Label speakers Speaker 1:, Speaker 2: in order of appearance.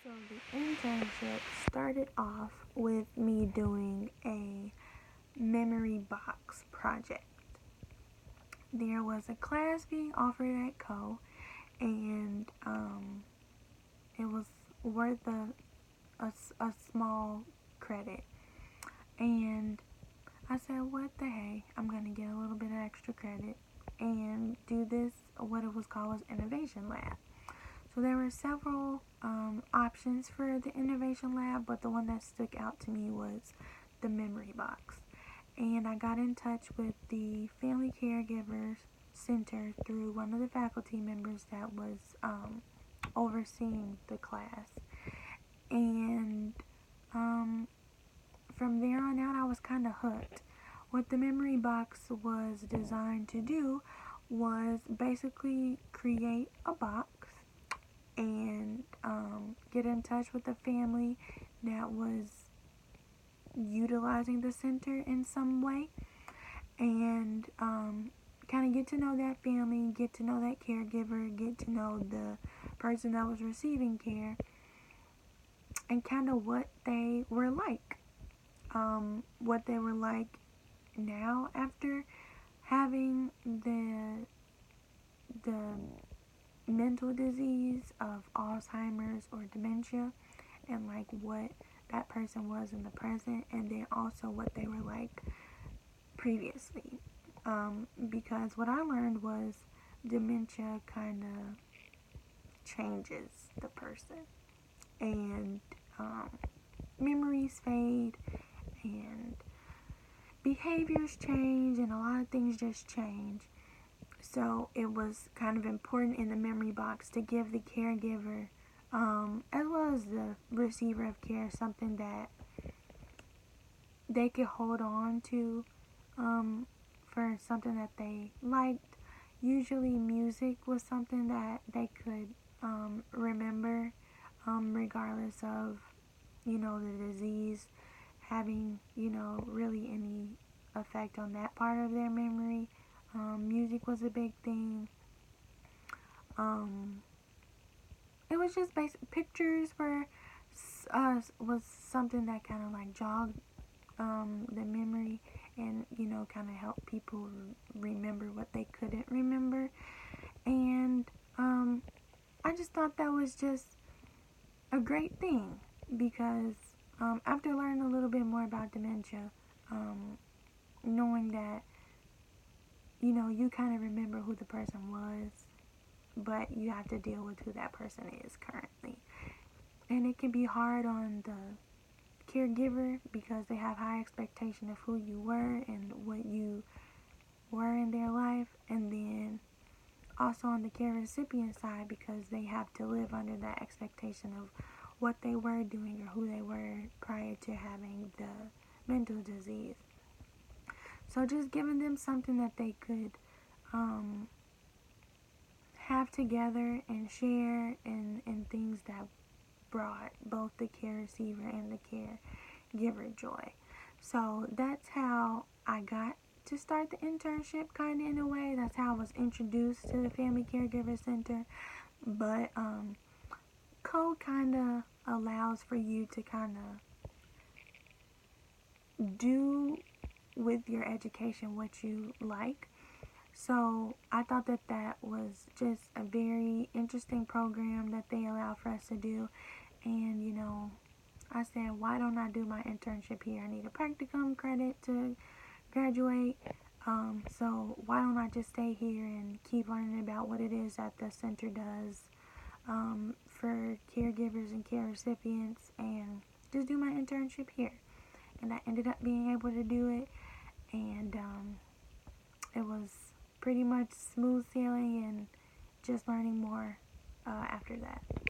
Speaker 1: So the internship started off with me doing a memory box project. There was a class being offered at and it was worth a small credit. And I said, what the hey, I'm going to get a little bit of extra credit and do this, what it was called was Innovation Lab. So there were several options for the Innovation Lab, but the one that stuck out to me was the memory box. And I got in touch with the Family Caregivers Center through one of the faculty members that was overseeing the class. And from there on out, I was kind of hooked. What the memory box was designed to do was basically create a box and get in touch with the family that was utilizing the center in some way, and kind of get to know that family, get to know that caregiver, get to know the person that was receiving care, and kind of what they were like. What they were like now after having the mental disease of Alzheimer's or dementia, and like what that person was in the present, and then also what they were like previously. Because what I learned was dementia kind of changes the person, and memories fade, and behaviors change, and a lot of things just change. So it was kind of important in the memory box to give the caregiver, as well as the receiver of care, something that they could hold on to, for something that they liked. Usually music was something that they could remember, regardless of, the disease having, really any effect on that part of their memory. Music was a big thing. It was just basic. Pictures was something that kind of like jogged the memory, and kind of helped people remember what they couldn't remember. And I just thought that was just a great thing, because after learning a little bit more about dementia, knowing that you kind of remember who the person was, but you have to deal with who that person is currently. And it can be hard on the caregiver, because they have high expectation of who you were and what you were in their life, and then also on the care recipient side, because they have to live under that expectation of what they were doing or who they were prior to having the mental disease. So just giving them something that they could have together and share, and things that brought both the care receiver and the caregiver joy. So that's how I got to start the internship, kind of in a way. That's how I was introduced to the Family Caregiver Center. But code kind of allows for you to kind of do with your education what you like. So I thought that was just a very interesting program that they allow for us to do. And I said, why don't I do my internship here? I need a practicum credit to graduate. So why don't I just stay here and keep learning about what it is that the center does for caregivers and care recipients, and just do my internship here. And I ended up being able to do it, and it was pretty much smooth sailing, and just learning more after that.